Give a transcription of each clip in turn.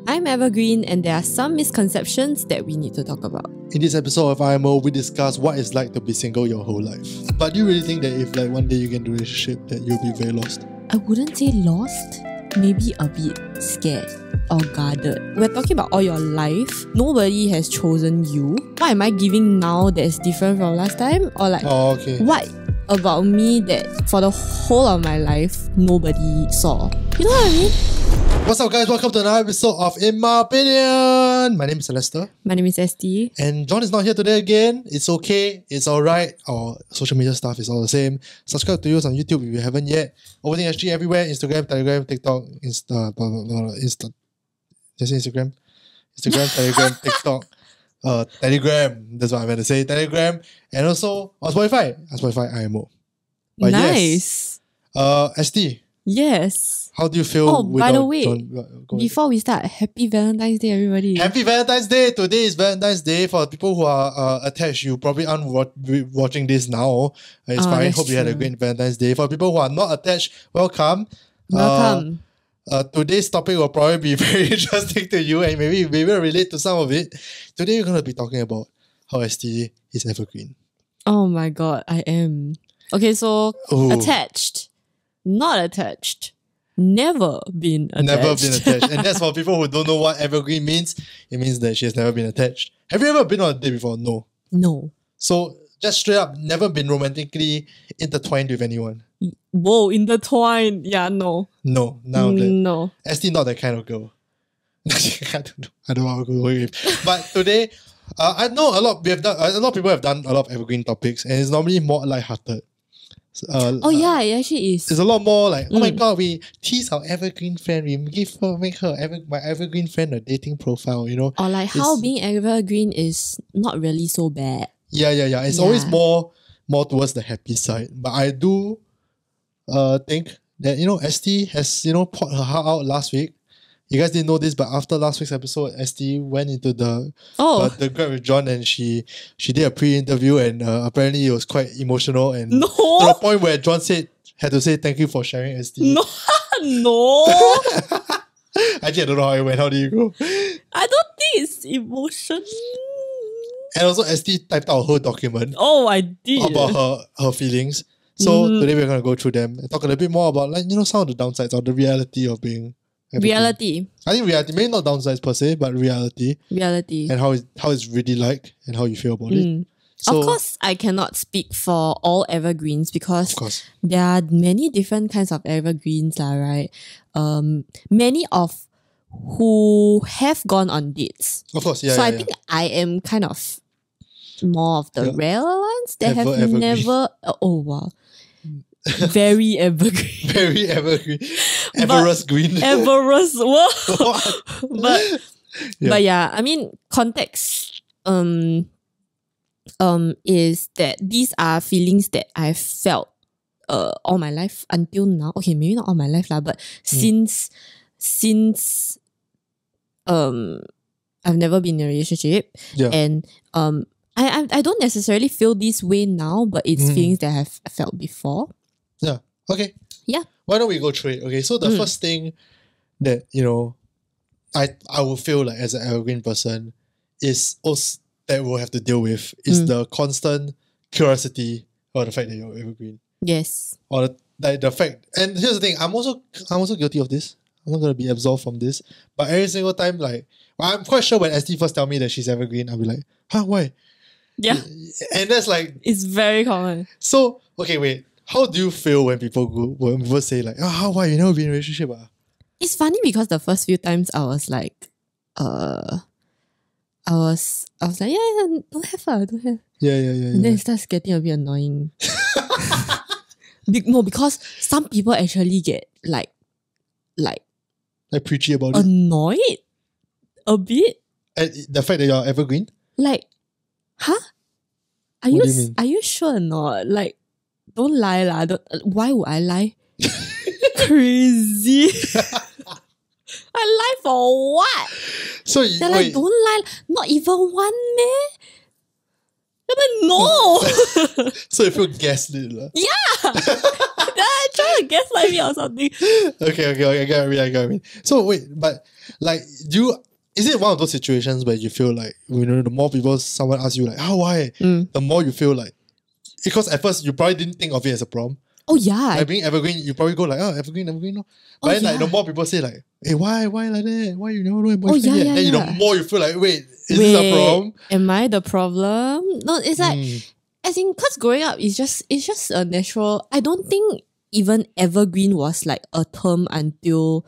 I'm Evergreen, and there are some misconceptions that we need to talk about. In this episode of IMO, we discuss what it's like to be single your whole life. But do you really think that if one day you get into a relationship that you'll be very lost? I wouldn't say lost, maybe a bit scared or guarded. We're talking about all your life. Nobody has chosen you. What am I giving now that's different from last time? Or what about me that for the whole of my life, nobody saw? You know what I mean? What's up, guys? Welcome to another episode of In My Opinion. My name is Celeste. My name is Estee. And John is not here today again. It's okay. It's alright. Our social media stuff is all the same. Subscribe to us on YouTube if you haven't yet. Everything SG everywhere. Instagram, Telegram, TikTok, Instagram. Telegram, TikTok. Telegram. That's what I meant to say. Telegram. And also on Spotify. On Spotify IMO. But nice. Yes. ST. Yes. How do you feel? Oh, by the way, John? Before we start, Happy Valentine's Day, everybody. Happy Valentine's Day! Today is Valentine's Day. For people who are attached, you probably aren't watching this now. It's fine. Hope you had a great Valentine's Day. For people who are not attached, welcome. Welcome. Today's topic will probably be very interesting to you and maybe relate to some of it. Today we're going to be talking about how Estee is evergreen. Oh my god, I am. Okay, so attached, not attached. Never been attached. Never been attached. And that's for people who don't know what evergreen means. It means that she has never been attached. Have you ever been on a date before? No. No. So just straight up, never been romantically intertwined with anyone. Whoa, intertwined. Yeah, no. No. Now that. No. Estee not that kind of girl. I don't know what I'll go with. But today, I know a lot of people have done a lot of evergreen topics, and it's normally more lighthearted. Yeah, it actually is. It's a lot more like, oh my god, we tease our evergreen friend, we make my evergreen friend a dating profile, you know. Or like how being evergreen is not really so bad. Yeah. It's always more towards the happy side. But I do think that, Estee has, poured her heart out last week. You guys didn't know this, but after last week's episode, Estee went into the Grab with John, and she did a pre-interview, and apparently it was quite emotional, and to the point where John had to say thank you for sharing Estee. No. Actually, I don't know how it went. How do you go? I don't think it's emotion. And also Estee typed out a whole document. Oh, I did. About her feelings. So today we're going to go through them and talk a little bit more about some of the downsides or the reality of being evergreen. Reality. I think reality, maybe not downsides per se, but reality. Reality. And how it's really like and how you feel about it. So, of course, I cannot speak for all evergreens because there are many different kinds of evergreens, right? Many of who have gone on dates. Of course, yeah. So I think I am kind of more of the rare ones that have never. Oh wow. Very evergreen. Very evergreen. Everest green. Everest. But yeah, I mean, context is that these are feelings that I've felt all my life until now. Okay, maybe not all my life but since I've never been in a relationship, and I don't necessarily feel this way now, but it's feelings that I've felt before. Yeah. Okay. Yeah. Why don't we go through it? Okay. So the first thing that I will feel like as an evergreen person is also that we'll have to deal with is the constant curiosity or the fact that you're evergreen. Yes. Or the fact, and here's the thing, I'm also guilty of this. I'm not gonna be absolved from this. But every single time, I'm quite sure when Estee first tell me that she's evergreen, I'll be like, huh, why? Yeah. And that's like, it's very common. So, okay, wait. How do you feel when people say like, why you never been in a relationship? It's funny because the first few times I was like, I was like, don't have. Yeah. And then it starts getting a bit annoying. No, because some people actually get like preachy about annoyed a bit. At the fact that you're evergreen? Like, huh? Are you sure or not? Like, don't lie lah. Why would I lie? Crazy. I lie for what? So they're like, don't lie. Not even one, meh? I'm like, no! So you feel gaslit. Yeah! They're trying to gaslight me or something. Okay, I get what I mean. So wait, but like, is it one of those situations where you feel like, you know, the more people someone asks you like, why? The more you feel like, because at first you probably didn't think of it as a problem. Oh yeah. Like being evergreen, you probably go like, evergreen, no. But then like the more people say like, hey, why like that? Why you never know your boyfriend yet? Then the more you feel like, wait, is this a problem? Am I the problem? No, it's like, I think because growing up it's just a natural. I don't think even evergreen was like a term until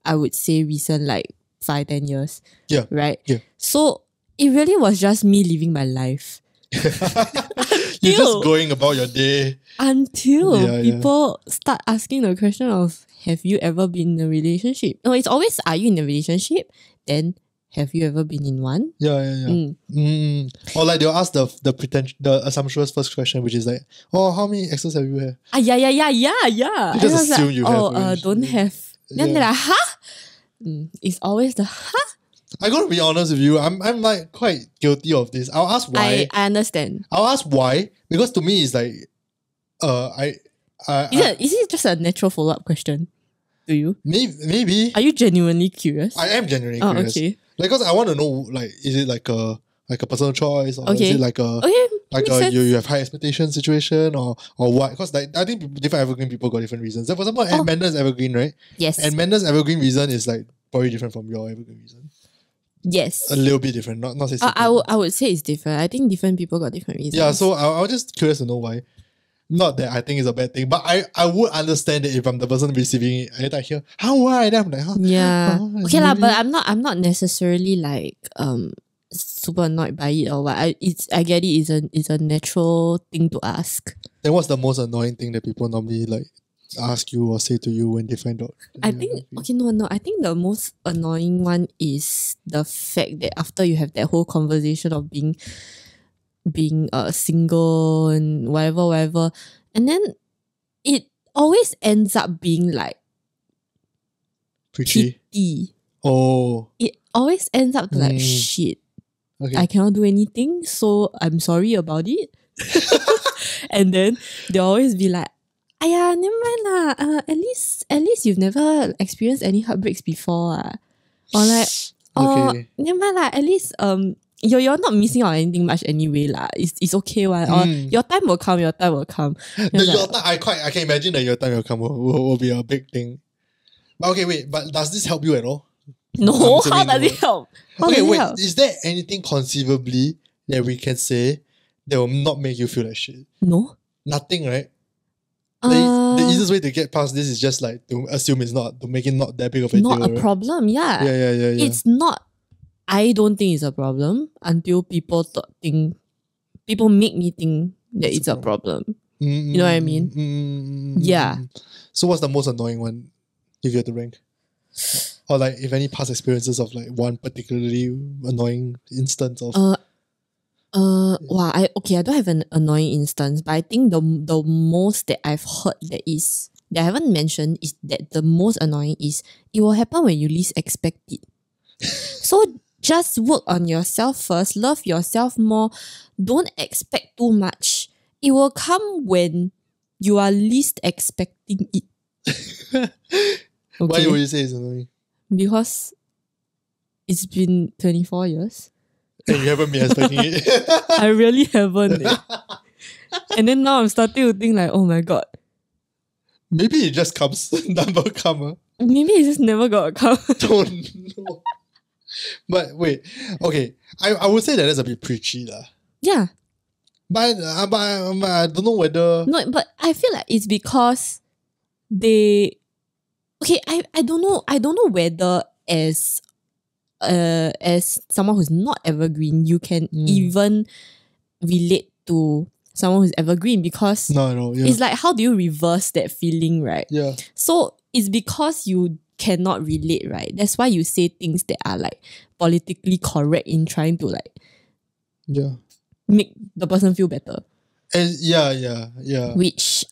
I would say recent, like 5-10 years. Yeah. Right? Yeah. So it really was just me living my life. You're just going about your day. Until people start asking the question of, have you ever been in a relationship? No, it's always, are you in a relationship? Then, have you ever been in one? Or like they'll ask the assumptuous first question, which is like, how many exes have you had? Yeah. You just assume you have. Don't have. Then they're like, huh? It's always the huh? I gotta be honest with you, I'm like quite guilty of this. I'll ask why. I understand. I'll ask why, because to me it's like, is it just a natural follow-up question to you? Maybe. Are you genuinely curious? I am genuinely curious. Okay. Like, cause I want to know, like, is it like a personal choice, or is it like you have high expectation situation, or what? Because like I think different evergreen people got different reasons. Like, for example, Amanda's evergreen, right? Yes. And Amanda's evergreen reason is like probably different from your evergreen reason. Yes. A little bit different, not say super. I would say it's different. I think different people got different reasons. Yeah, so I was just curious to know why. Not that I think it's a bad thing, but I would understand it if I'm the person receiving it and I hear, why? Then I'm like, yeah. Okay lah, but I'm not necessarily like super annoyed by it or what. I get it. It's a natural thing to ask. Then what's the most annoying thing that people normally like ask you or say to you when they find out? I think I think the most annoying one is the fact that after you have that whole conversation of being single and whatever, and then it always ends up being like preachy. Pity. Oh. It always ends up to like shit. Okay. I cannot do anything, so I'm sorry about it. And then they'll always be like, "Aya, never mind lah. At least you've never experienced any heartbreaks before, or like, never mind lah. At least you're not missing out on anything much anyway lah. It's okay one. Or your time will come. Your time will come. I can imagine that your time will come will be a big thing. But okay, wait. But does this help you at all? No. How does it help? Is there anything conceivably that we can say that will not make you feel like shit? No. Nothing, right? The easiest way to get past this is just like to assume it's not, to make it not that big of a deal. Not a problem, yeah. Yeah. It's not. I don't think it's a problem until people make me think that it's a problem. You know what I mean? Yeah. So what's the most annoying one if you had to rank? Or like if any past experiences of like one particularly annoying instance of I don't have an annoying instance, but I think the most that I've heard that I haven't mentioned is that the most annoying is it will happen when you least expect it. So just work on yourself first, love yourself more, don't expect too much. It will come when you are least expecting it. Why would you say it's annoying? Because it's been 24 years. And you haven't been expecting it. I really haven't. And then now I'm starting to think like, oh my god. Maybe it just comes. Never come. Maybe it just never got come. Don't know. But wait, okay. I would say that that's a bit preachy lah. Yeah. But I don't know whether... No, but I feel like it's because they... Okay, I don't know whether as someone who's not evergreen, you can even relate to someone who's evergreen, because it's like, how do you reverse that feeling, right? Yeah. So it's because you cannot relate, right? That's why you say things that are like politically correct in trying to like make the person feel better. And yeah. Which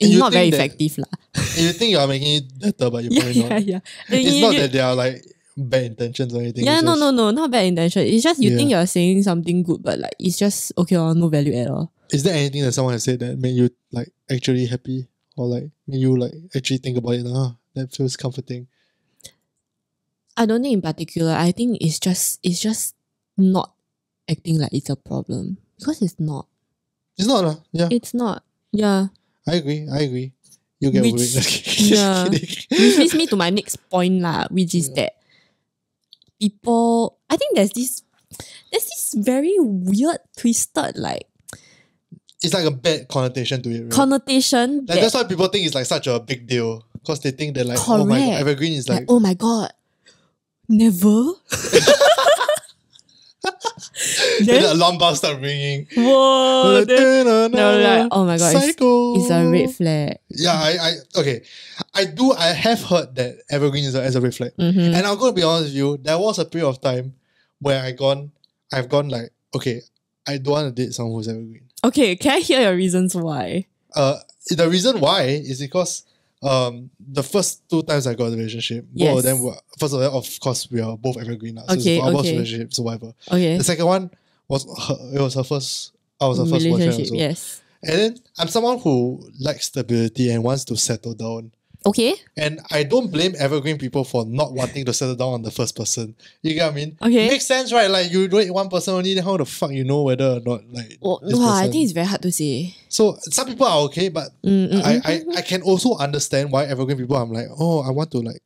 it's not very effective lah. You think you are making it better, but you're probably not. Yeah. It's not that they are like bad intentions or anything. Yeah, It's no, just- not bad intention. It's just you Yeah. think you're saying something good, but like it's just okay or no value at all. Is there anything that someone has said that made you like actually happy or like made you like actually think about it? That feels comforting. I don't think in particular. I think it's just not acting like it's a problem because it's not. It's not, yeah. It's not. Yeah. I agree. You get over Which- it. yeah. Kidding. Which leads me to my next point lah, which is that people, I think there's this very weird, twisted like It's like a bad connotation to it, right? connotation Like that's why people think it's like such a big deal. Because they think that like, oh my god, Correct. evergreen is like, like, oh my god, never. then the Then, alarm bells start ringing. whoa, Like, then "Da-na-na, they were like, oh my god, psycho. it's a red flag. Yeah, okay. I have heard that evergreen is a red flag. Mhm. And I'm gonna be honest with you, there was a period of time where I've gone like, okay, I don't want to date someone who's evergreen. Okay, can I hear your reasons why? The reason why is because the first 2 times I got a relationship, both of Yes. them were, first of all, of course, we are both evergreen now. So Okay, it's our first okay. relationship, so whatever. Okay. The second one was it was her first. I was her first boyfriend Relationship, also. yes. And then I'm someone who likes stability and wants to settle down. Okay. And I don't blame evergreen people for not wanting to settle down on the first person. You get what I mean? Okay. Makes sense, right? Like you date one person only, then how the fuck you know whether or not like Well, this I person. think it's very hard to say. So some people are okay, but I can also understand why evergreen people I'm like, oh, I want to like,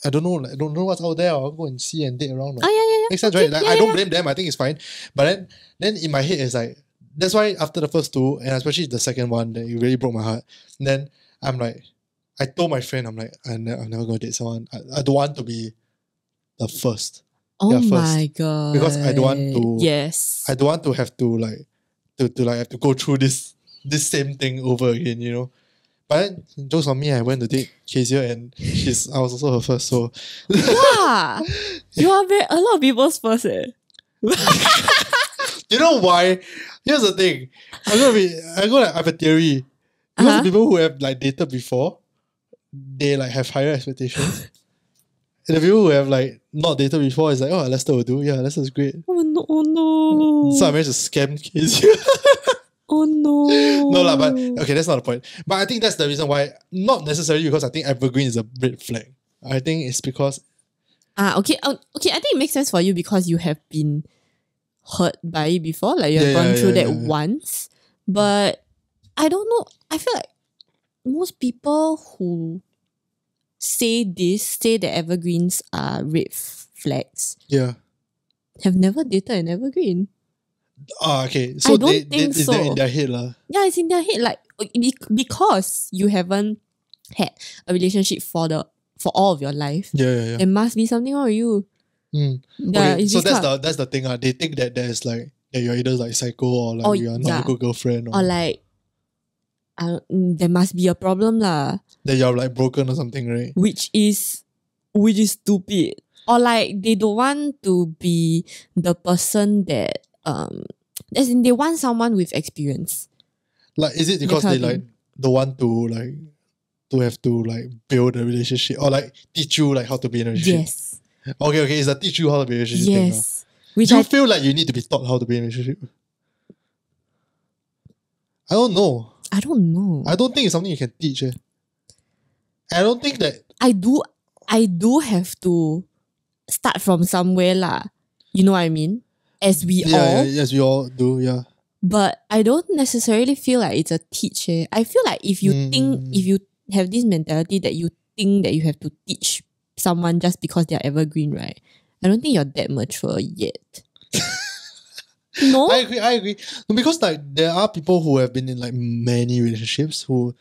I don't know what's out there. I'll go and see and date around. Like, Oh yeah. makes sense, Okay, right? Like yeah, I don't yeah. blame them. I think it's fine. But then in my head it's like, that's why after the first two, and especially the second one, that it really broke my heart. And then I'm like, I told my friend, I'm like, I'm never gonna date someone. I don't want to be the first. Oh Yeah, first. my god. Because I don't want to- Yes. I don't want to have to like to have to go through this same thing over again, you know. But then jokes on me, I went to date Kezia and I was also her first, so Yeah. You are a lot of people's first. you know why? Here's the thing. I have a theory. Because Uh-huh. the people who have like dated before, they like have higher expectations. And the people who have like not dated before is like, oh, Lester will do. Yeah, Lester's great. Oh no. So I managed to scam Kezia. Oh no. No lah, but okay, that's not the point. But I think that's the reason why, not necessarily because I think evergreen is a red flag. I think it's because Okay. Okay, I think it makes sense for you because you have been hurt by it before. Like you have gone through that once. But I don't know. I feel like most people who say that evergreens are red flags yeah. have never dated an evergreen. Okay. So I don't they think it's there so. in their head lah. Yeah, it's in their head. Like because you haven't had a relationship for all of your life, Yeah. there must be something wrong with you. Mm. Yeah, Okay, it's so this kind of- that's the thing. They think that there's like that you're either like psycho or like Oh, you're not yeah. a good girlfriend or like there must be a problem lah, that you're like broken or something, right? which is stupid. Or like they don't want to be the person that as in they want someone with experience. Like is it because kind they of like don't want to like to have to like build a relationship or like teach you like how to be in a relationship? Yes. Okay, it's a teach you how to be in a relationship thing. Yes. Which Do you I feel like you need to be taught how to be in a relationship? I don't know. I don't know. I don't think it's something you can teach. I don't think that. I do have to start from somewhere lah. You know what I mean? As we all. Yes, we all do. Yeah. But I don't necessarily feel like it's a teach. I feel like if you if you have this mentality that you think that you have to teach someone just because they're evergreen, right? I don't think you're that mature yet. No? I agree. No, because like there are people who have been in like many relationships who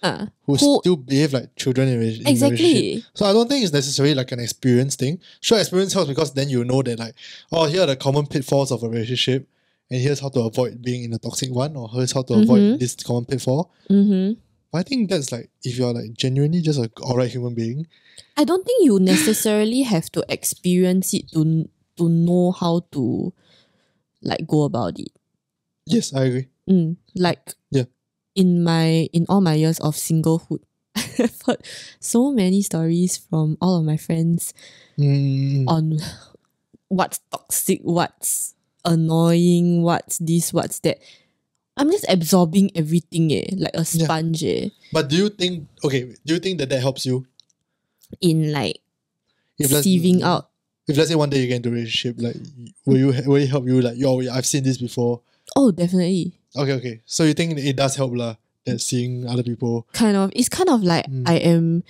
still behave like children in a Exactly. relationship. So I don't think it's necessarily like an experience thing. Sure, experience helps because then you know that like, oh, here are the common pitfalls of a relationship, and here's how to avoid being in a toxic one, or here's how to avoid this common pitfall. Mm-hmm. But I think that's like if you're like genuinely just an alright human being. I don't think you necessarily have to experience it to know how to like go about it. Yes, I agree. Like Yeah. in all my years of singlehood, I've heard so many stories from all of my friends on what's toxic, what's annoying, what's this, what's that. I'm just absorbing everything, like a sponge. But do you think that helps you? In like If let's- sieving out. If let's say one day you get into a relationship, like will it help you like, yo, I've seen this before? Oh, definitely. Okay. So you think it does help lah, that seeing other people? Kind of. It's kind of like I am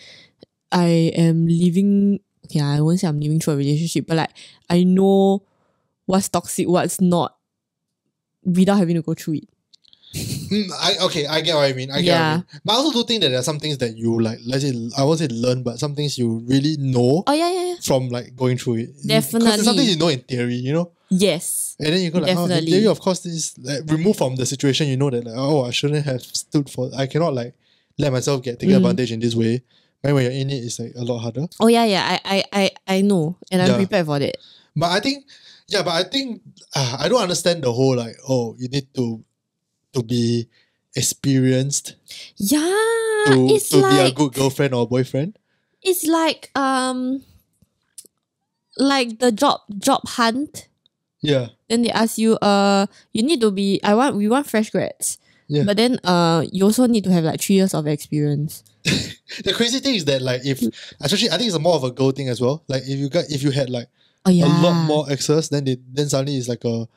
living. Okay, I won't say I'm living through a relationship, but like I know what's toxic, what's not, without having to go through it. I get what I mean. I get what I mean. But I also do think that there are some things that you like, let's say, I won't say learn, but some things you really know from like going through it. Definitely. Because something you know in theory, you know? Yes. And then you go like, oh, in theory, of course, this is like, removed from the situation, you know that like, oh, I shouldn't have stood for, I cannot like let myself get taken advantage in this way. But when you're in it, it's like a lot harder. Oh yeah. I know. And I'm prepared for that. But I think I don't understand the whole like, oh, you need to be experienced it's to like, be a good girlfriend or boyfriend. It's like the job hunt. Yeah. Then they ask you, you need to be we want fresh grads. Yeah. But then you also need to have like 3 years of experience. The crazy thing is that like especially I think it's more of a girl thing as well. Like if you had like a lot more exes, then suddenly it's like a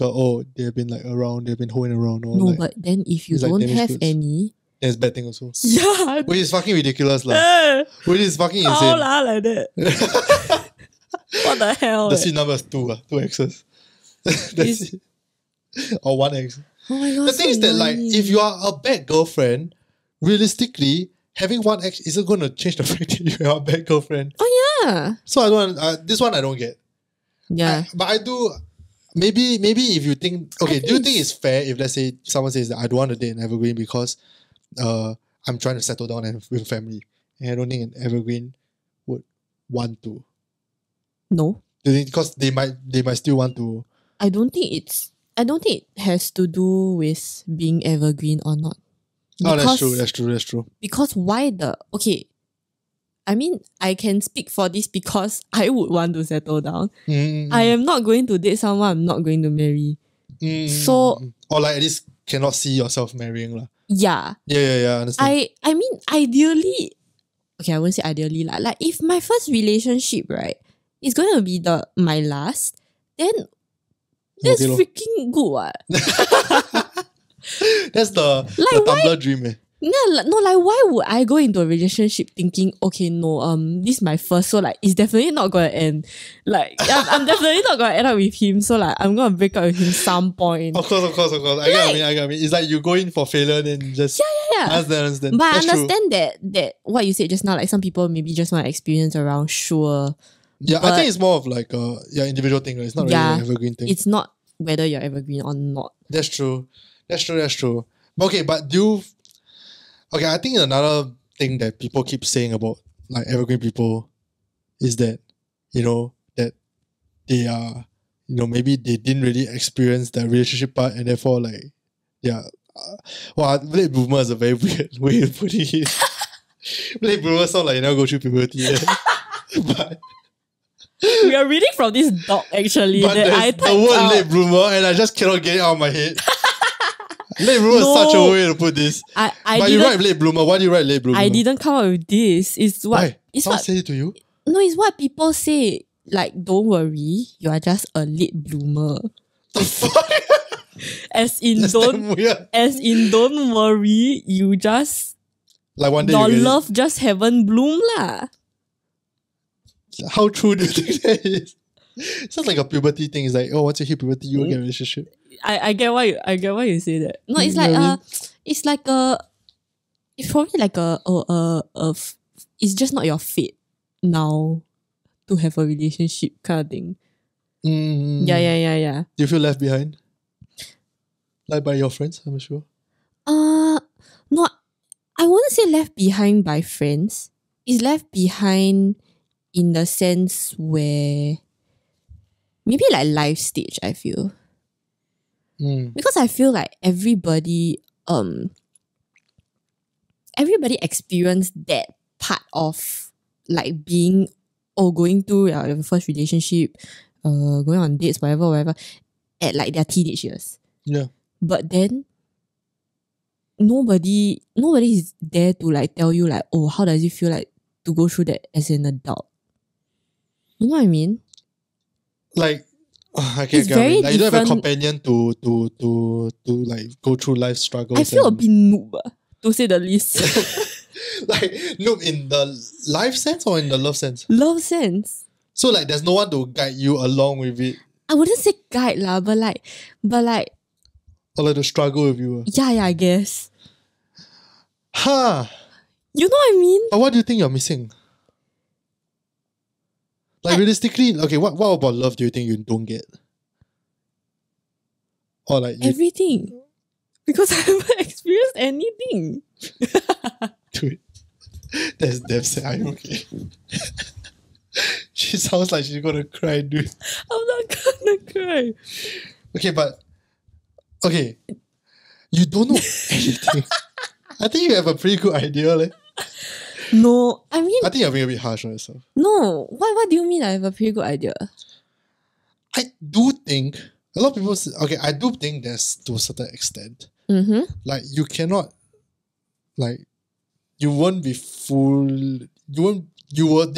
oh, they've been like around, they've been hoeing around. Or no, like, but then if you don't have any, there's bad thing also. Yeah. Which is fucking ridiculous lah. Which is fucking insane. How like that? What the hell? The seat number is 2 exes. That's it. Or 1 ex. Oh my god. The thing is that like if you are a bad girlfriend, realistically, having 1 ex isn't going to change the fact that you are a bad girlfriend. Oh yeah. So I don't. This one I don't get. Yeah. But I do. Maybe if you think, okay, do you think it's fair if let's say someone says that I don't want to date an evergreen because I'm trying to settle down and with family, and I don't think an evergreen would want to. No. Do you think because they might still want to? I don't think it has to do with being evergreen or not. Because, that's true. Because why I mean, I can speak for this because I would want to settle down. I am not going to date someone I'm not going to marry. So, or like at least cannot see yourself marrying lah. Yeah. Yeah, understand. I mean, ideally, okay, I won't say ideally lah. Like if my first relationship, right, is going to be my last, then that's freaking good, what? That's the Tumblr dream, eh? No, like why would I go into a relationship thinking, okay, no, this is my first, so like it's definitely not gonna end. Like I'm definitely not gonna end up with him, so like I'm gonna break up with him some point. Of course. I get what I mean. It's like you go in for failure, then just understand. But I understand that what you said just now, like some people maybe just want to experience around, sure. Yeah, I think it's more of like a individual thing. Right? It's not really an evergreen thing. It's not whether you're evergreen or not. That's true. Okay, but I think another thing that people keep saying about like evergreen people is that, that they are, maybe they didn't really experience the relationship part and therefore like, late bloomer is a very weird way of putting it. Late bloomer sound like you never go through puberty. But we are reading from this doc actually. But there's the word late bloomer and I just cannot get it out of my head. Late bloomer is such a way to put this. But you write late bloomer. Why do you write late bloomer? I didn't come up with this. It's what. Why? It's Someone what. said it to you? No, it's what people say. Like, don't worry, you are just a late bloomer. The fuck? As in, don't worry, you just like one day your love just haven't bloomed lah. How true do you think that is? It sounds like a puberty thing. It's like, oh, once you hit puberty, you will get a relationship. I get why you say that. No, it's like it's probably like it's just not your fate now to have a relationship kind of thing. Yeah. Do you feel left behind? Like by your friends, I'm sure. No, I wouldn't say left behind by friends. It's left behind in the sense where maybe like life stage, I feel. Because I feel like everybody experienced that part of like being going through your first relationship, going on dates, whatever, at like their teenage years. Yeah. But then nobody is there to like tell you like, oh, how does it feel like to go through that as an adult? You know what I mean? Like, okay, It's very like, you don't have a different. companion to like go through life struggles. I feel a bit noob, to say the least. Like, look, in the life sense or in the love sense? Love sense. So like, there's no one to guide you along with it, I wouldn't say guide lah, but like, or like to struggle with you. yeah, I guess. Huh. You know what I mean? But what do you think you're missing? Like realistically, okay, what about love do you think you don't get? Or like you, Everything. Because I haven't experienced anything. dude, that's damn sad. Are you okay? She sounds like she's gonna cry, dude. I'm not gonna cry. Okay, but okay, you don't know anything. I think you have a pretty good idea, like. No, I mean, I think you're being a bit harsh on yourself. no. What do you mean I have a pretty good idea? I do think a lot of people say, okay, I do think there's to a certain extent. Mm-hmm. Like you cannot, like, you won't be full. There'll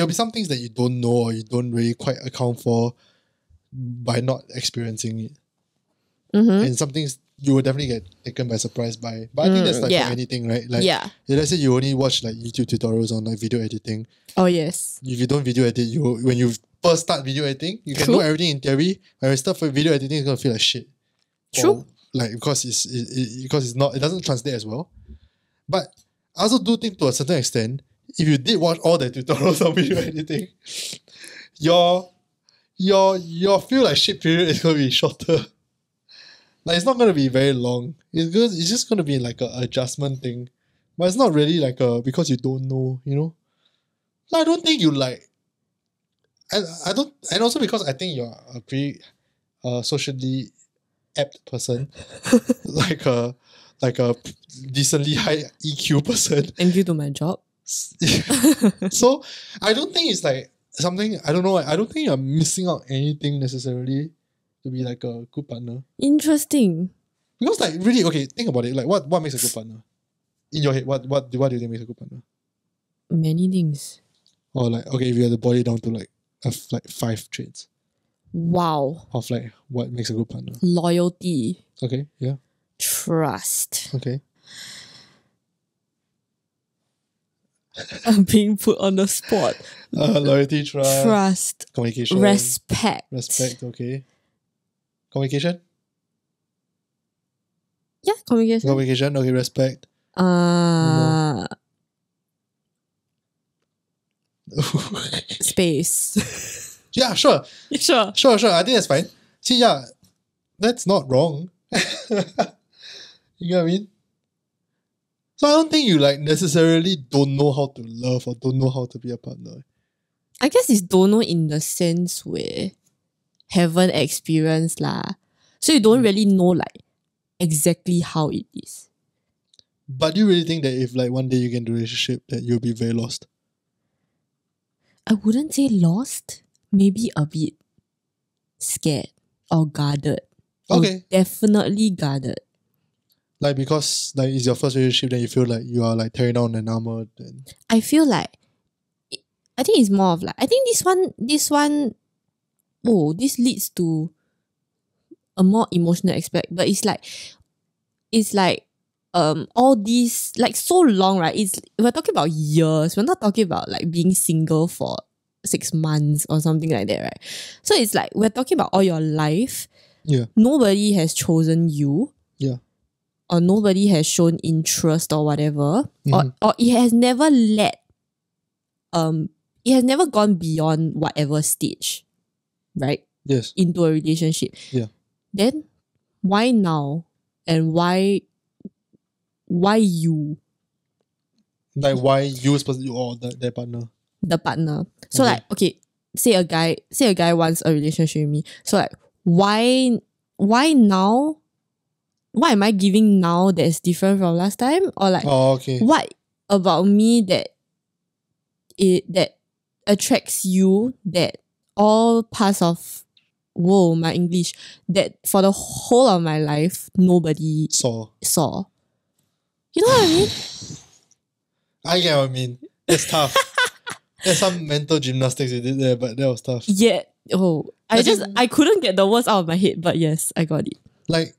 be some things that you don't know or you don't really quite account for by not experiencing it. Mm-hmm. And some things you will definitely get taken by surprise by. But I think that's like yeah. for anything, right? Like, Yeah. if let's say you only watch like YouTube tutorials on like video editing. Oh, yes. If you don't video edit, when you first start video editing, you can True. know everything in theory. When you start for video editing, it's gonna feel like shit. True. Or, like because it doesn't translate as well. But I also do think to a certain extent, if you did watch all the tutorials on video editing, your feel like shit period is gonna be shorter. Like it's not gonna be very long. It's just gonna be like a adjustment thing. But it's not really like because you don't know, you know? I don't think you like I don't, and also because I think you're a pretty socially apt person. like a decently high EQ person. And due to my job. So I don't think it's like something, I don't know, I don't think you're missing out anything necessarily to be like a good partner. Interesting. Because like really, okay, think about it. Like what makes a good partner? In your head, what do you think makes a good partner? Many things. Or like, okay, if you had to boil it down to like 5 traits Wow. of like what makes a good partner. Loyalty. Okay, yeah. Trust. Okay. I'm being put on the spot. Loyalty, Trust. communication, Respect. okay. Communication? Yeah, communication. Communication, okay, respect. Space. Yeah, sure. Sure. Sure. I think that's fine. See, yeah, that's not wrong. You know what I mean? So I don't think you like necessarily don't know how to love or don't know how to be a partner. I guess it's don't know in the sense where haven't experienced lah. So you don't really know like exactly how it is. But do you really think that if like one day you get into a relationship that you'll be very lost? I wouldn't say lost. Maybe a bit scared or guarded. Okay. Definitely guarded. Like because like it's your first relationship, then you feel like you are like tearing down an armor. Then I feel like I think it's more of like I think this one this leads to a more emotional aspect, but it's like all these like so long, right? We're talking about years. We're not talking about like being single for 6 months or something like that, right? So it's like we're talking about all your life. yeah. Nobody has chosen you. Yeah. Or nobody has shown interest or whatever. Mhm. Or it has never it has never gone beyond whatever stage, right? Yes. Into a relationship. Yeah. Then why now? And why you, Like why you supposed to or their partner? the partner? So Okay. like, okay, say a guy wants a relationship with me. So like why now? What am I giving now that's different from last time? Or like Oh, okay. what about me that attracts you that all parts of my English, that for the whole of my life nobody saw. You know what I mean? I get what I mean. It's tough. There's some mental gymnastics you did there, but that was tough. Yeah. I couldn't get the words out of my head, but yes, I got it. Like,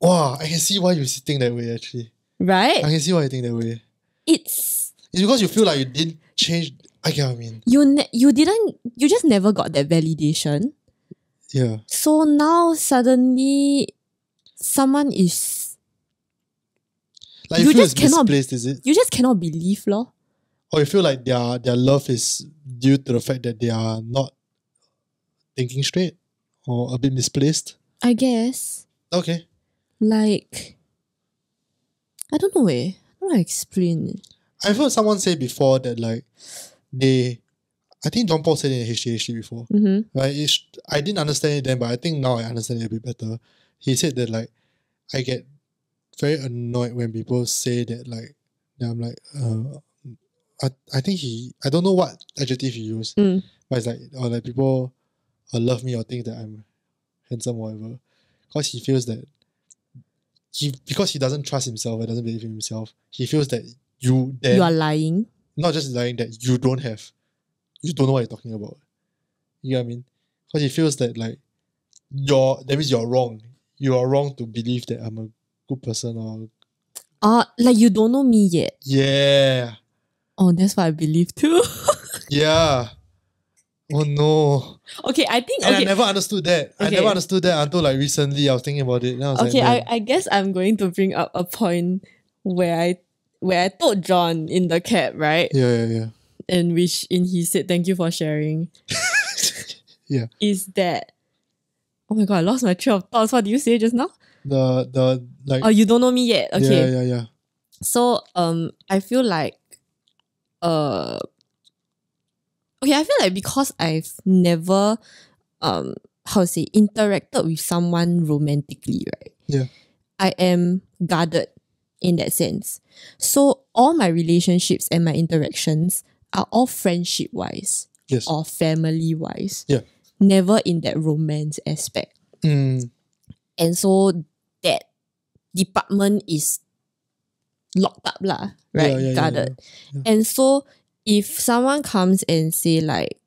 wow, I can see why you're sitting that way actually. Right? I can see why you think that way. It's because you feel like you didn't change. I get what I mean. You just never got that validation. Yeah. So now suddenly someone is like you just cannot misplaced, is it? You just cannot believe, lor. Or you feel like their love is due to the fact that they are not thinking straight or a bit misplaced? I guess. Okay. Like, I don't know. I don't know how to explain it. I've heard someone say before that like I think John Paul said it in HTHT before. Right? I didn't understand it then, but I think now I understand it a bit better. He said that like I get very annoyed when people say that like I'm like I think I don't know what adjective he used, but it's like or like people love me or think that I'm handsome or whatever, because he feels that because he doesn't trust himself and doesn't believe in himself, he feels that you are lying. Not just lying, that you don't know what you're talking about. You know what I mean? Because he feels that like that means you're wrong. You are wrong to believe that I'm a good person or like you don't know me yet. Yeah. Oh, that's what I believe too. Yeah. Oh no. Okay, I think I never understood that. Okay. I never understood that until like recently. I was thinking about it. And I was okay, like, I guess I'm going to bring up a point where I told John in the cab, right? Yeah. And he said thank you for sharing. Yeah. Is that, oh my god, I lost my train of thoughts. What did you say just now? The like. Oh, you don't know me yet. Okay. Yeah. So I feel like okay, I feel like because I've never interacted with someone romantically, right? Yeah. I am guarded in that sense. So all my relationships and my interactions are all friendship wise. Yes. Or family wise. Yeah. Never in that romance aspect. And so that department is locked up lah, right? Yeah, guarded. Yeah. And so if someone comes and say like,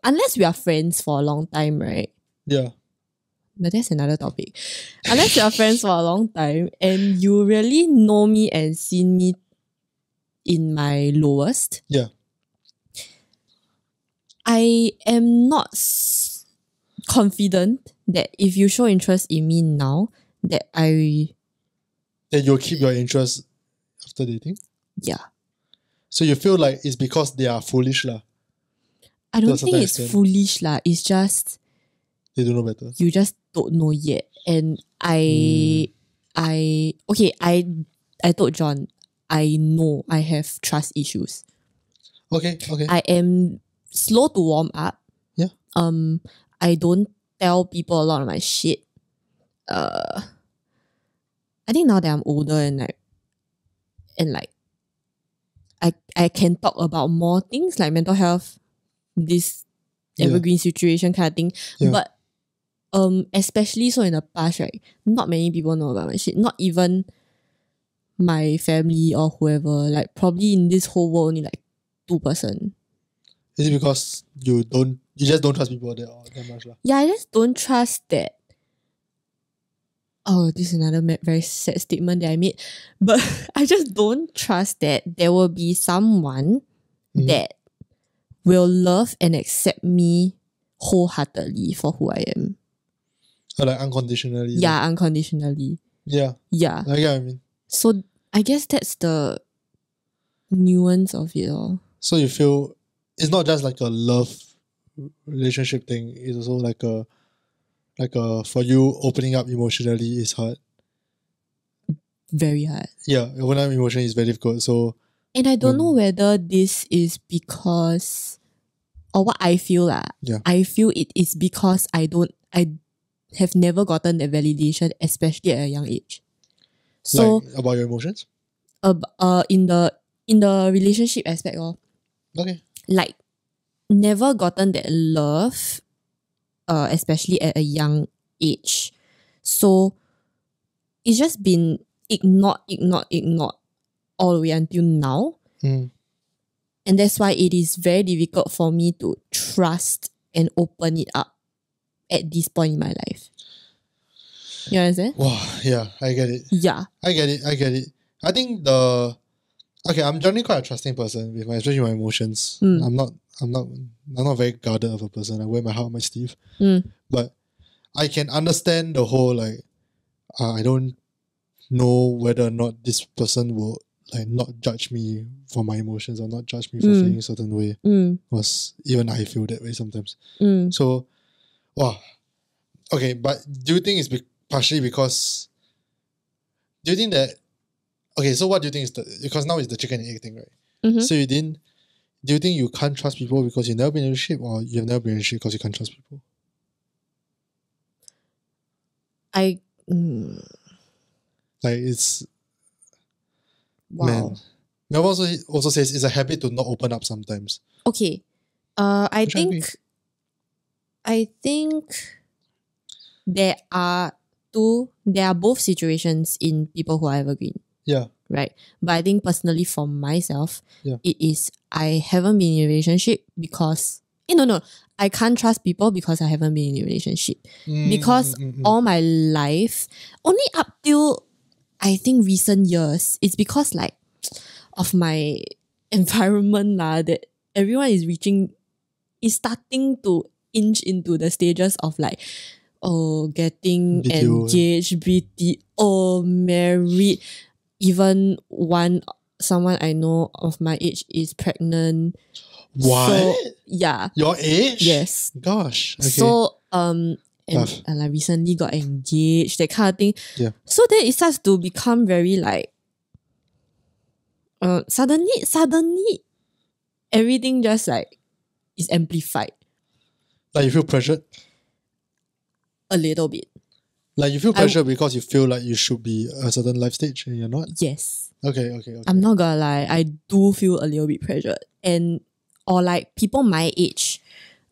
unless we are friends for a long time, right? Yeah. But that's another topic. Unless we are friends for a long time and you really know me and seen me in my lowest, yeah, I am not confident that if you show interest in me now, that you'll keep your interest after dating? Yeah. So you feel like it's because they are foolish lah? I don't think it's foolish lah. It's just they don't know better. You just don't know yet. And I told John, I know I have trust issues. Okay. I am slow to warm up. Yeah. I don't tell people a lot of my shit. I think now that I'm older and I can talk about more things like mental health, this evergreen situation kind of thing. Yeah. But especially so in the past, right? Not many people know about my shit. Not even my family or whoever. Like probably in this whole world only like 2%. Is it because you just don't trust people that much lah? Yeah, I just don't trust that. Oh, this is another very sad statement that I made. But I just don't trust that there will be someone that will love and accept me wholeheartedly for who I am. Or like unconditionally? Yeah, unconditionally. Yeah. Yeah. I get what I mean. So I guess that's the nuance of it all. So you feel it's not just like a love relationship thing, it's also like a for you opening up emotionally is hard. Very hard. Yeah, opening up emotionally is very difficult. So and I don't know whether this is because or what I feel lah. Yeah. I feel it is because I have never gotten that validation, especially at a young age. So like about your emotions? in the relationship aspect of okay. like never gotten that love, especially at a young age. So it's just been ignored all the way until now. Mm. And that's why it is very difficult for me to trust and open it up at this point in my life. You understand? Wow, yeah, I get it. Yeah. I get it. I think I'm generally quite a trusting person with especially my emotions. I'm not very guarded of a person. I wear my heart on my sleeve. But I can understand the whole like I don't know whether or not this person will like not judge me for my emotions or not judge me for feeling a certain way. Because even I feel that way sometimes. So, wow. Okay, but do you think it's partially because? Do you think that? Okay, so what do you think is because now it's the chicken and egg thing, right? So do you think you can't trust people because you've never been in a relationship, or you've never been in a relationship because you can't trust people? Like it's wow. Man. Melvin also says it's a habit to not open up sometimes. Okay. I think there are both situations in people who are evergreen. Yeah. Right. But I think personally for myself, it is I haven't been in a relationship because no. I can't trust people because I haven't been in a relationship. Because all my life, only up till I think recent years, it's because like of my environment that everyone is starting to inch into the stages of like, getting engaged, BTO, married. Even someone I know of my age is pregnant. What? So, yeah. Your age? Yes. Gosh. Okay. So, and I recently got engaged, that kind of thing. Yeah. So then it starts to become very like, suddenly, everything just like is amplified. Like you feel pressured? A little bit. Like you feel pressured because you feel like you should be a certain life stage and you're not? Yes. Okay. I'm not gonna lie, I do feel a little bit pressured. Or like people my age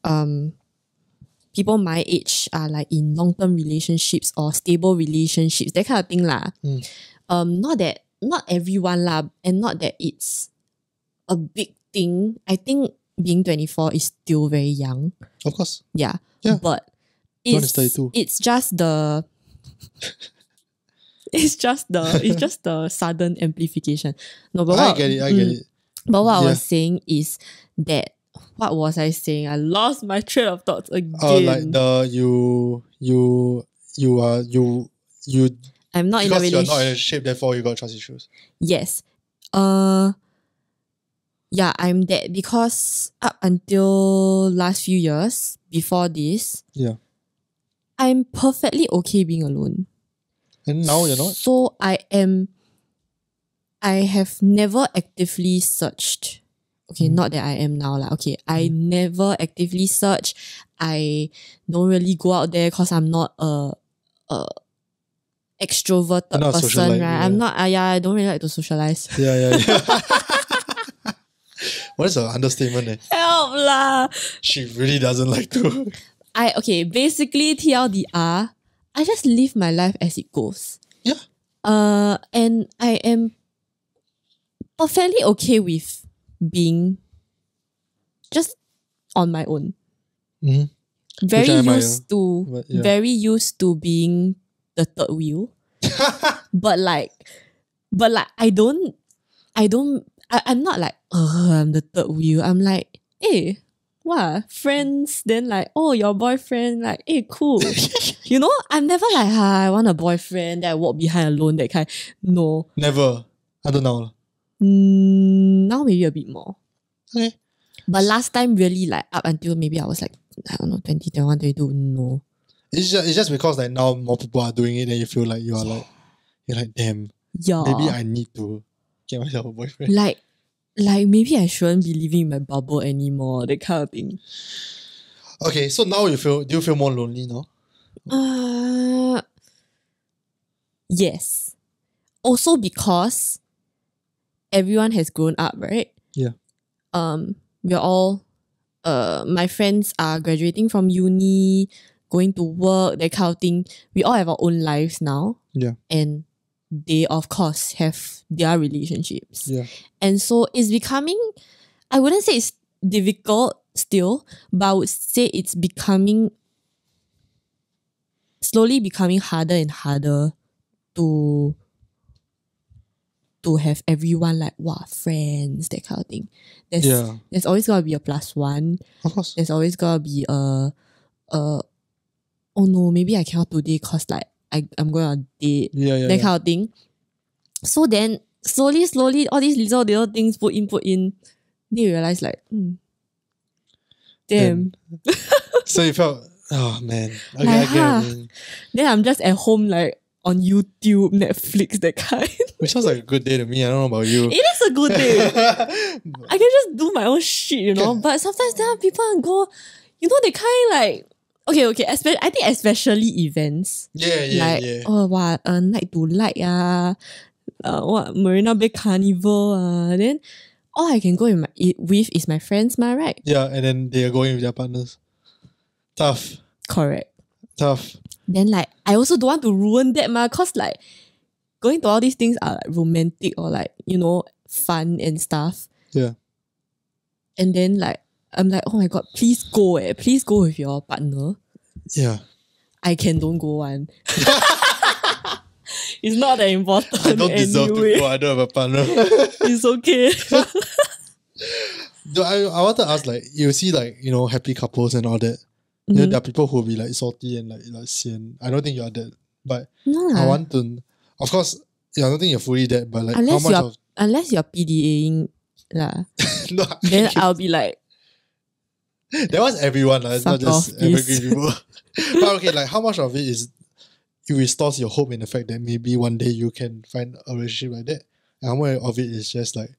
are like in long-term relationships or stable relationships, that kind of thing lah. Not everyone lah, and not that it's a big thing. I think being 24 is still very young. Of course. Yeah. But it's just the it's just the sudden amplification. No, but I get it. But what I was saying is that, what was I saying? I lost my train of thoughts again. Like I'm not in a relationship. Because you're not in a shape, therefore you got trust issues. Yes. Yeah, I'm that because up until last few years, before this, I'm perfectly okay being alone. And now you're not? So I have never actively searched. Okay, not that I am now. I never actively search. I don't really go out there because I'm not a extroverted person, right? I'm not. I don't really like to socialize. Yeah. What is an understatement? Help lah! She really doesn't like to. Basically TLDR, I just live my life as it goes. Yeah. And I am perfectly okay with being just on my own. Very used to being the third wheel. but I'm not like, I'm the third wheel. I'm like, hey, what? Friends, then like, oh, your boyfriend, like, hey, cool. You know, I'm never like, I want a boyfriend that I walk behind alone, that kind. No. Never. I don't know. Now maybe a bit more. Okay. But last time really like up until maybe I was like, I don't know, 20, 21, 22, no. It's just because like now more people are doing it and you feel like you're like, damn. Yeah. Maybe I need to get myself a boyfriend. Like maybe I shouldn't be living in my bubble anymore, that kind of thing. Okay, so now do you feel more lonely now? Yes. Also because everyone has grown up, right? Yeah. we're all my friends are graduating from uni, going to work, that kind of thing. We all have our own lives now. Yeah. And they, of course, have their relationships. Yeah. And so it's becoming, I wouldn't say it's difficult still, but I would say it's slowly becoming harder and harder to have everyone like, wow, friends, that kind of thing. There's always gotta be a plus one. Of course. There's always gotta be oh no, maybe I cannot today cause like I'm going on a date. That kind of thing. So then slowly, all these little things put in, they realize like, damn. So you felt, oh man. Okay, I get what you mean. Then I'm just at home like on YouTube, Netflix, that kind. Which sounds like a good day to me. I don't know about you. It is a good day. I can just do my own shit, you know. But sometimes there are people go, you know, they kind of like, okay. I think especially events. Yeah. Oh, what night to light what Marina Bay Carnival Then all I can go with is my friends, right? Yeah, and then they are going with their partners. Tough. Correct. Tough. Then like I also don't want to ruin that cause like going to all these things are like romantic or like, you know, fun and stuff. Yeah. And then like I'm like, oh my god, please go with your partner. Yeah. I don't go one. It's not that important. I don't deserve to go. I don't have a partner. It's okay. I want to ask, like, you see, like, you know, happy couples and all that. You know, there are people who will be like salty and like sian. I don't think you are that, but I want to. Of course, I don't think you're fully that, but like unless you're PDAing no, then I'll be like, that was everyone. It's not just evergreen people. But okay, like how much of it restores your hope in the fact that maybe one day you can find a relationship like that? And how much of it is just like,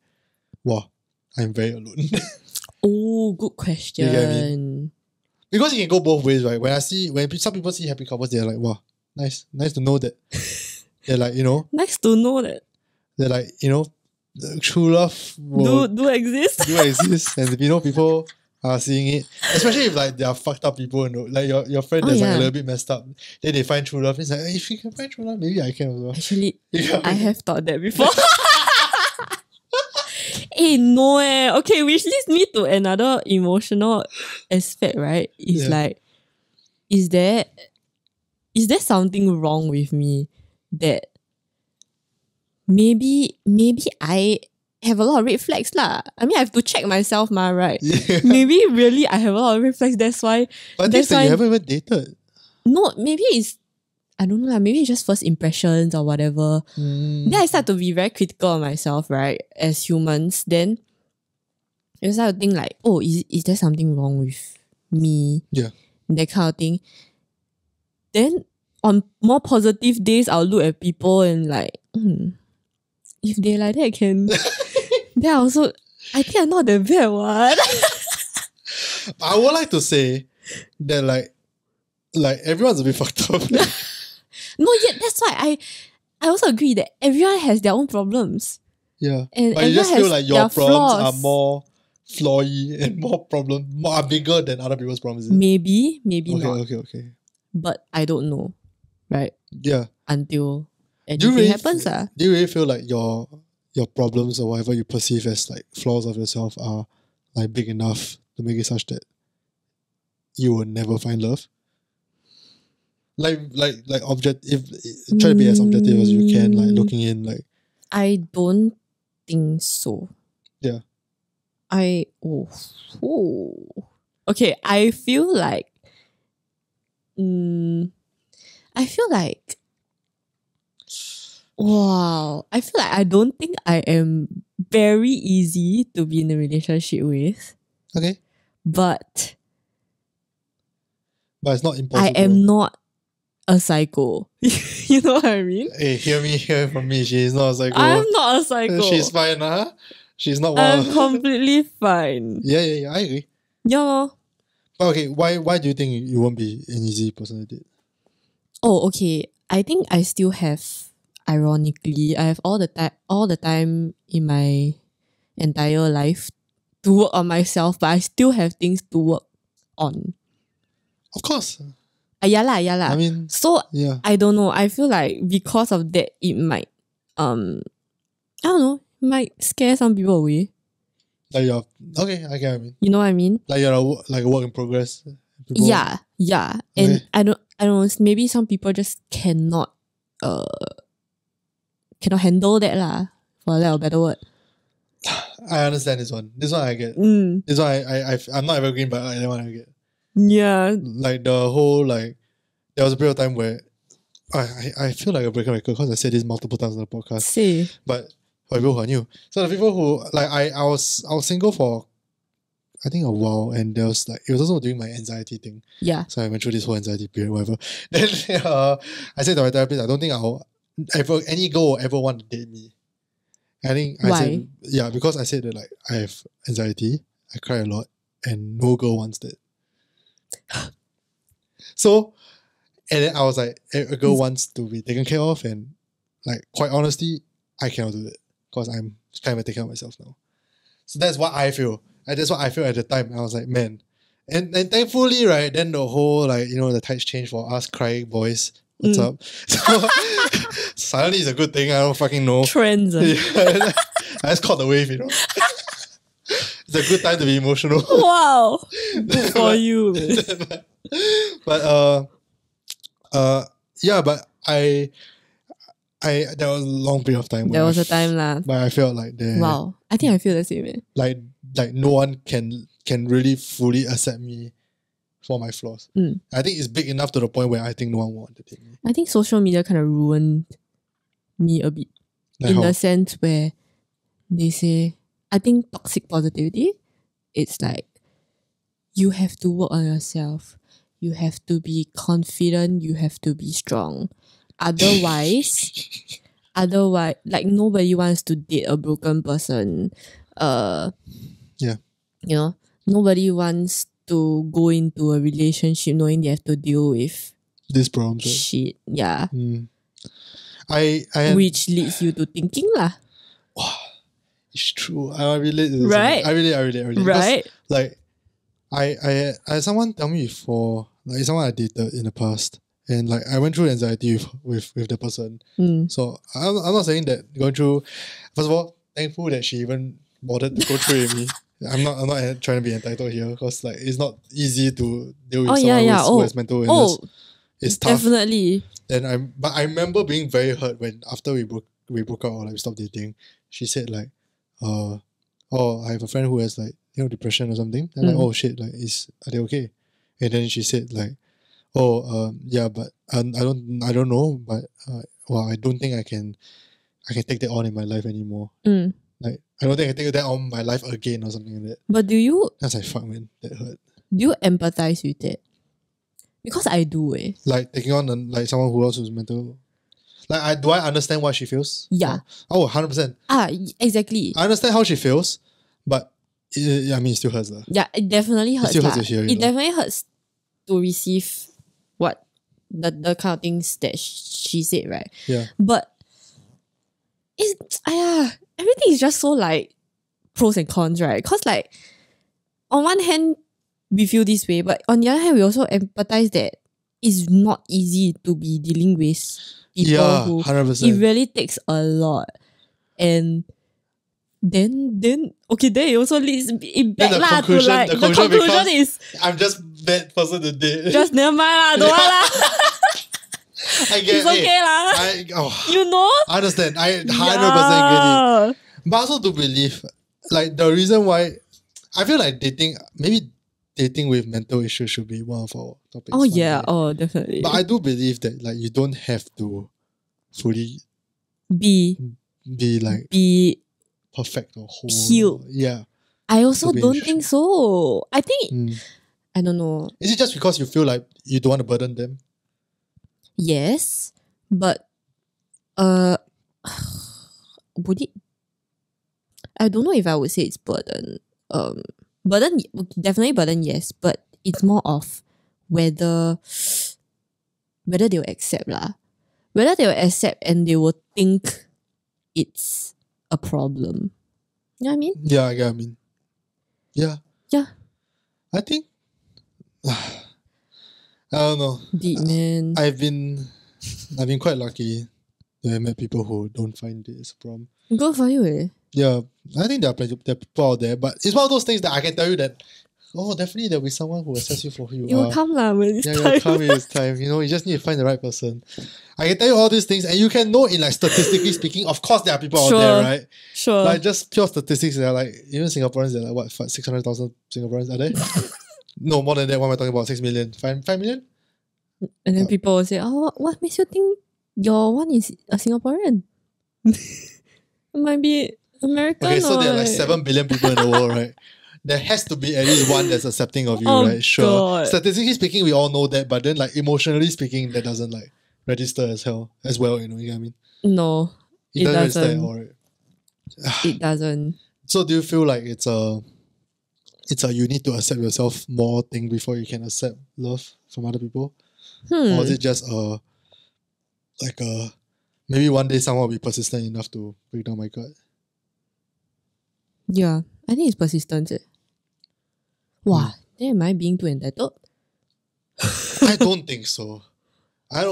wow, I'm very alone. Oh, good question. You get what I mean? Because it can go both ways, right? When some people see happy couples, they're like, wow, nice to know that. They're like, you know. Nice to know that. They're like, you know, true love will do exist. Do exist. And you know, people are seeing it. Especially if like they are fucked up people, and like your friend that's like a little bit messed up. Then they find true love. It's like, if you can find true love, maybe I can as well. Actually, I have thought that before. No okay, which leads me to another emotional aspect, right? It's like, is there something wrong with me that maybe I have a lot of red flags lah. I mean, I have to check myself, right? Yeah. Maybe really I have a lot of red flags. That's why. But that's why you haven't even dated. No, maybe it's, I don't know, maybe it's just first impressions or whatever. Then I start to be very critical of myself, right? As humans, then I start to think like, oh, is there something wrong with me? Yeah. That kind of thing. Then on more positive days, I'll look at people and like, if they like that can then I think I'm not that bad one. I would like to say that like everyone's a bit fucked up. No, yet that's why I also agree that everyone has their own problems. Yeah. And but you just feel like your problems flaws. are more flawy and more bigger than other people's problems. Maybe not. Okay. But I don't know. Right? Yeah. Until anything happens. Do you really feel like your problems or whatever you perceive as like flaws of yourself are like big enough to make it such that you will never find love? Like objective, try to be as objective as you can, like looking in, like. I don't think so. Yeah. Okay, I feel like I don't think I am very easy to be in a relationship with. Okay. But it's not impossible. I am not a psycho. You know what I mean? Hey, hear from me. She's not a psycho. I'm not a psycho. She's fine, huh? She's not one. I'm completely fine. Yeah, I agree. Yeah. But okay, why do you think you won't be an easy person to date? Oh, okay. I think I still have, ironically, I have all the time in my entire life to work on myself, but I still have things to work on. Of course. Yeah lah. I mean, so yeah. I don't know. I feel like because of that, it might I don't know, might scare some people away. Like you're okay, I get what I mean. You know what I mean? Like you're like a work in progress. People, Yeah. And Okay. I don't know, maybe some people just cannot handle that lah, for lack of a better word. I understand this one. This one I get. Mm. This one I'm not evergreen, but that one I get. Yeah. Like the whole like there was a period of time where I feel like a breaking record because I said this multiple times on the podcast. Say. But for people who are new. So the people who like I was single for I think a while, and there was like it was also doing my anxiety thing. Yeah. So I went through this whole anxiety period, whatever. Then I said to my therapist, I don't think any girl will ever want to date me. I think I Why? said yeah, because I said that like I have anxiety, I cry a lot, and no girl wants that. So, and then I was like, a girl wants to be taken care of, and like quite honestly, I cannot do that because I'm trying to take care of myself now. So that's what I feel. And that's what I feel at the time. I was like, man. And thankfully, right, then the whole like, the tides changed for us crying boys. What's up? So suddenly it's a good thing. I don't fucking know. Trends. Yeah. I just caught the wave, It's a good time to be emotional. Wow. Good for you. But yeah, but I there was a long period of time. There was a time lah. But I felt like Wow. I think I feel the same. Like no one can really fully accept me for my flaws. I think it's big enough to the point where I think no one wants to take me. I think social media kind of ruined me a bit. Like in how? the sense where they say, I think toxic positivity, it's like you have to work on yourself. You have to be confident. You have to be strong. Otherwise, like nobody wants to date a broken person. Yeah. Nobody wants to go into a relationship knowing they have to deal with This problem. Right? shit. Yeah. I Which leads you to thinking lah. It's true. I relate to this. Right? I relate. Right? Because, like, I had someone tell me before, like someone I dated in the past, and like I went through anxiety with the person. So I'm not saying that going through. First of all, thankful that she even bothered to go through with me. I'm not trying to be entitled here because like it's not easy to deal with someone who has mental illness. It's tough. Definitely. But I remember being very hurt when after we broke up or like we stopped dating. She said like, I have a friend who has like depression or something. And like, oh shit, like are they okay? And then she said like, yeah, but I don't know, but I don't think I can take that on in my life anymore. Like I don't think I can take that on my life again or something like that. But do you? That's like fuck, man, that hurt. Do you empathize with it? Because I do. Like taking on like someone who else who's mental. Like do I understand what she feels? Yeah. Oh, 100%. Exactly. I understand how she feels, but it still hurts. Yeah, it definitely hurts. It still hurts to hear it. It definitely hurts to receive what the kind of things that she said, right? Yeah. But it's everything is just so like pros and cons, right? Because like on one hand we feel this way, but on the other hand we also empathize that it's not easy to be dealing with people who 100%. it really takes a lot. And then it also leads it back lah to like the conclusion is I'm just bad person to date. just never mind lah, don't want lah. I get it's okay lah. I understand. I 100% get it. But I also do believe like the reason why I feel like dating with mental issues should be one of our topics. Oh yeah, definitely. But I do believe that like you don't have to fully be like perfect or whole. Healed. Yeah. I also don't think so. I think I don't know. Is it just because you feel like you don't want to burden them? Yes, but would it? I don't know if I would say it's burden. Burden, definitely burden, yes, but it's more of whether they'll accept lah. Whether they'll accept and they will think it's a problem. You know what I mean? Yeah, I get what I mean. Yeah. Yeah. I think I don't know. Deep, man. I've been quite lucky to have met people who don't find it as a problem. Good for you, eh? Yeah, I think there are people out there, but it's one of those things that I can tell you that, definitely there'll be someone who accepts you for who you It will are. come lah when it's Yeah, time. it'll come when it's time. You know, you just need to find the right person. I can tell you all these things, and you can know in like statistically speaking, of course there are people out there, right? Sure. Like just pure statistics, they're like, even Singaporeans, they're like, what, 600,000 Singaporeans are there? No, more than that. What am I talking about? 6 million? 5 million? And then people will say, oh, what makes you think your one is a Singaporean? It might be American. Okay, so or there are like 7 billion people in the world, right? There has to be at least one that's accepting of you, Oh, right? Sure. God. Statistically speaking, we all know that, but then like emotionally speaking, that doesn't like register as well, you know what I mean? No, it doesn't register at doesn't. all, right? It does't. So do you feel like it's a you need to accept yourself more thing before you can accept love from other people? Or is it just maybe one day someone will be persistent enough to break down my gut? Yeah, I think it's persistence. Wow, then am I being too entitled? I don't think so. Am I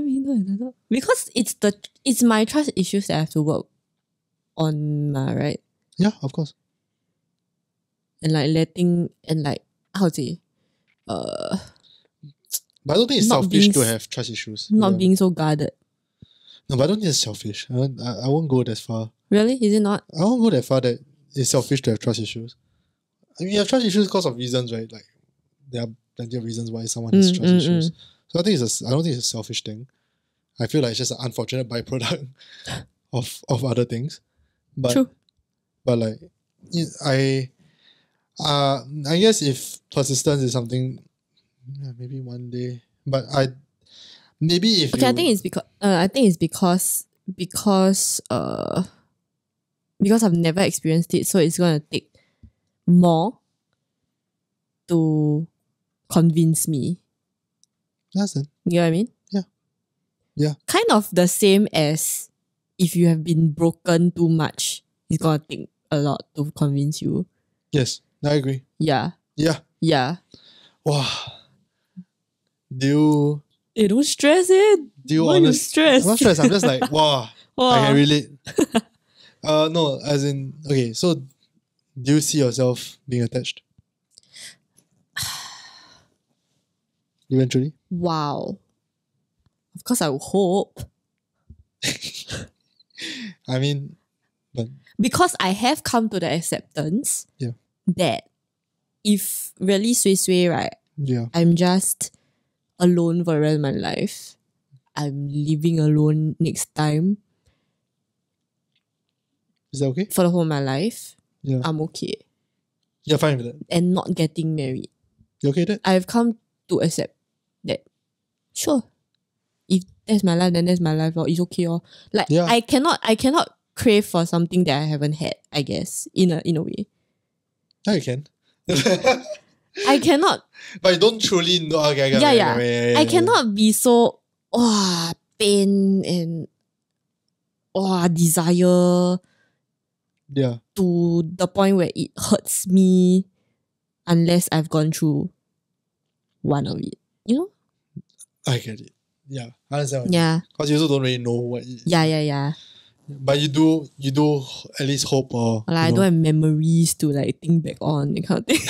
being too entitled? Because it's my trust issues that I have to work on, right? Yeah, of course. And like letting and like how to say, but I don't think it's not selfish being to have trust issues. not being so guarded. No, but I don't think it's selfish. I won't go that far. Really? Is it not? I won't go that far that it's selfish to have trust issues. I mean, you have trust issues because of reasons, right? Like, there are plenty of reasons why someone has trust issues. So I don't think it's a selfish thing. I feel like it's just an unfortunate byproduct of other things. But, True. But like, I guess if persistence is something, maybe one day. But maybe if Okay, I think it's because I've never experienced it, so it's gonna take more to convince me. That's it. You know what I mean? Yeah. Yeah. Kind of the same as if you have been broken too much, it's gonna take a lot to convince you. Yes, I agree. Yeah. Yeah. Yeah. Wow. Don't stress it. Why you stress? I'm not stressed. I'm just like, wow. Wow. I can relate. No, as in, okay, so do you see yourself being attached? Eventually? Wow. Of course, I would hope. I mean, but Because I have come to the acceptance yeah, that if really sway, right, yeah, I'm just alone for the rest of my life. I'm living alone next time is that okay? for the whole of my life. Yeah, I'm okay. you're fine with that. And not getting married. You okay with that? I've come to accept that. Sure. If that's my life, then that's my life. Or it's okay. Or like Yeah. I cannot crave for something that I haven't had, I guess. In a way. Yeah, you can. I cannot. But you don't truly know. Okay, Yeah. I cannot be so pain and desire Yeah, to the point where it hurts me unless I've gone through one of it. You know? I get it. Yeah, I understand. Yeah. Because you also don't really know what it is. Yeah. But you do at least hope or Like I don't have memories to like think back on, that kind of thing.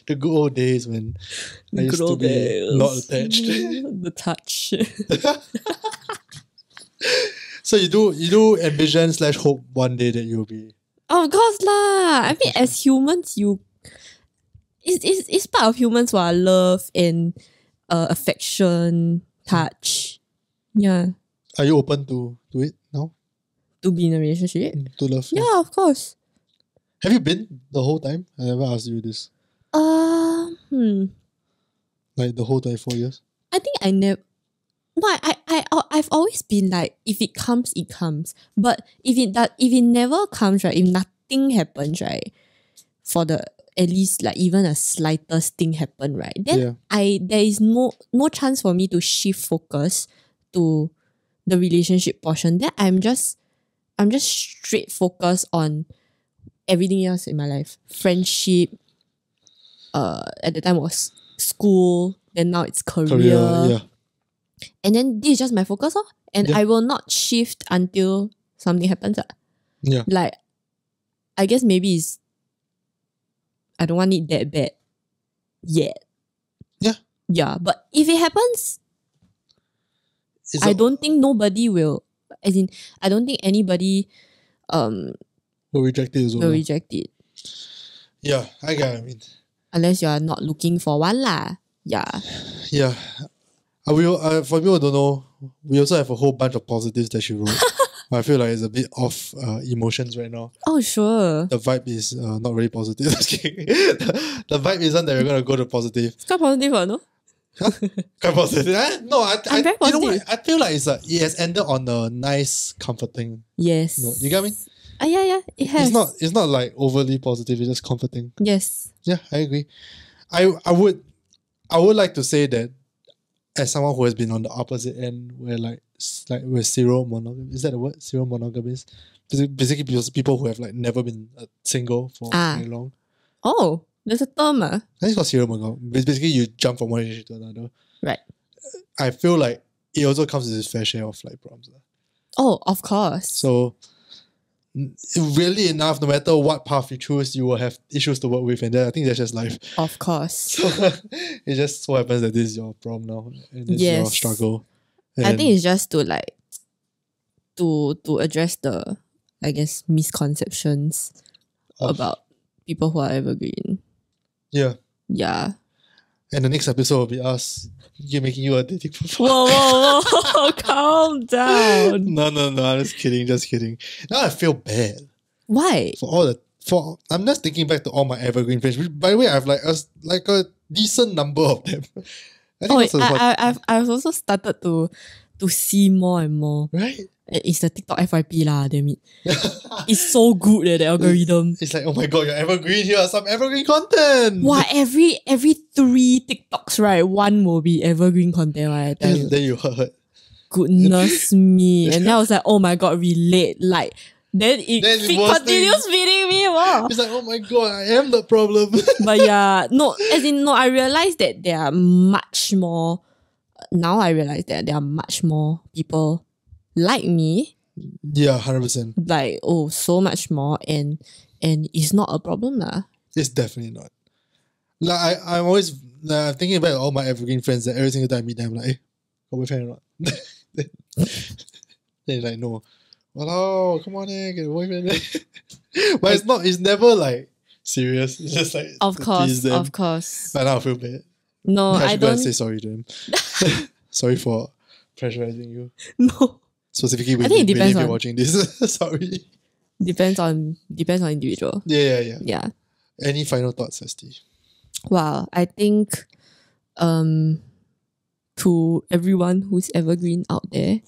the good old days when I used Good to old be days. not attached. The touch. So you do envision / hope one day that you'll be. Of course lah. I mean, as humans, it's part of humans who are love and affection, touch. Yeah. Are you open to it now? To be in a relationship. To love? Yeah, of course. Have you been the whole time? I never asked you this. Like the whole 24 years? I think I never. No, I've always been like, if it comes, it comes. But if it never comes, right, if nothing happens, right, for the at least like even a slightest thing happen, right, then there is no chance for me to shift focus to the relationship portion. Then I'm just straight focused on everything else in my life. Friendship, at the time was school, then now it's career. Yeah. And then this is just my focus. And Yeah. I will not shift until something happens. Yeah. Like, I guess maybe I don't want it that bad yet. Yeah. Yeah. But if it happens, I don't think nobody will, as in, I don't think anybody will reject it as well. will reject it. Yeah, I get what I mean. Unless you are not looking for one lah. Yeah. Yeah. For people who don't know, we also have a whole bunch of positives that she wrote. I feel like it's a bit off emotions right now. Oh, sure. The vibe is not really positive. The vibe isn't that we're going to go to positive. It's quite positive, no? Huh? Quite positive. No, I'm very you know positive. what? I feel like it has ended on a nice, comforting Yes. note. You get me? Yeah, it has. It's not like overly positive, it's just comforting. Yes. Yeah, I agree. I would like to say that as someone who has been on the opposite end, where we're serial monogamous, is that the word? Serial monogamous? Basically, people who have like never been single for very long. Oh, there's a term. I think it's called serial monogamous. Basically, you jump from one relationship to another. Right. I feel like it also comes with its fair share of like problems. Oh, of course. So, really enough, no matter what path you choose, you will have issues to work with, and I think that's just life. Of course. So it just so happens that this is your problem now, and this is your struggle. I think it's just to like to address the, I guess, misconceptions about people who are evergreen. Yeah. Yeah. And the next episode will be us making you a dating profile. Whoa, calm down. No, I'm just kidding. Now I feel bad. Why? I'm just thinking back to all my evergreen friends, which by the way I have like a decent number of them. I've also started to see more and more. Right? It's the TikTok FYP lah, damn it. It's so good, the algorithm. It's like, oh my god, you're evergreen, here are some evergreen content. Wow, every 3 TikToks, right, one will be evergreen content, right? I tell you. Then you heard. Goodness me. And then I was like, oh my god, relate. Like, then it continues feeding me more. It's like, oh my god, I am the problem. But yeah, I realized that there are much more, now I realize that there are much more people like me. Yeah, 100%. Like, so much more, and it's not a problem lah. It's definitely not. Like I'm always thinking about all my evergreen friends that every single time I meet them, I'm like, hey, got boyfriend or not? They're like, no. Well, come on, get a boyfriend. But it's never like serious. It's just like, of course. But now I feel bad. No, I should go and don't say sorry to him. Sorry for pressurizing you. No. Specifically, I think it depends if you're on watching this. Sorry. Depends on individual. Yeah. Any final thoughts, Estee? Wow, I think to everyone who's evergreen out there,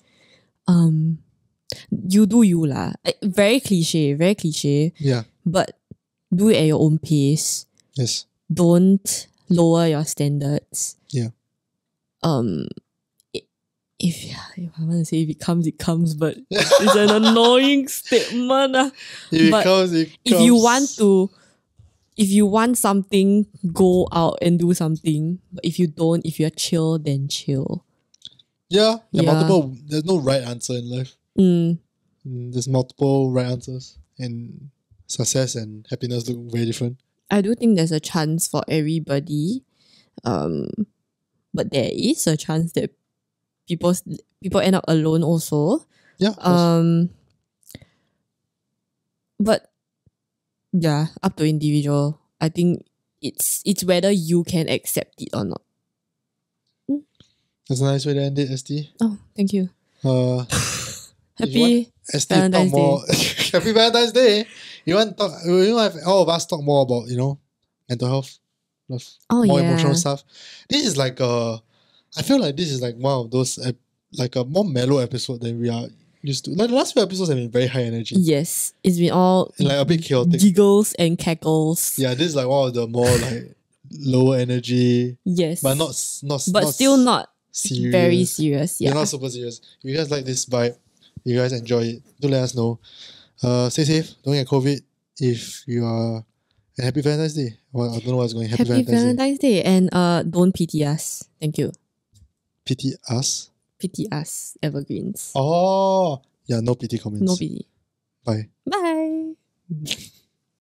you do you lah. Very cliche. Yeah. But do it at your own pace. Yes. Don't lower your standards. Yeah. If I want to say if it comes, but it's an annoying statement. If it comes. If you want something, go out and do something. But if you don't, if you're chill, then chill. Yeah. There's no right answer in life. There's multiple right answers, and success and happiness look very different. I do think there's a chance for everybody, but there is a chance that people end up alone also. Yeah. But yeah, up to individual. I think it's whether you can accept it or not. That's a nice way to end it, Estee. Oh, thank you. Happy Valentine's Day. Happy Valentine's Day. You want to have all of us talk more about, mental health, love, more emotional stuff. This is like I feel like this is like one of those like a more mellow episode than we are used to. Like the last few episodes have been very high energy. Yes, it's been all and like a bit chaotic. Giggles and cackles. Yeah, this is like one of the more like lower energy. Yes, but not still not serious. Very serious. Yeah, you're not super serious. You guys like this vibe. You guys enjoy it. Do let us know. Stay safe. Don't get COVID. if you are. And happy Valentine's Day. Well, I don't know what's going. Happy Valentine's Day. And don't pity us. Thank you. Pity us? Pity us, evergreens. Oh, yeah, no pity comments. No pity. Bye. Bye.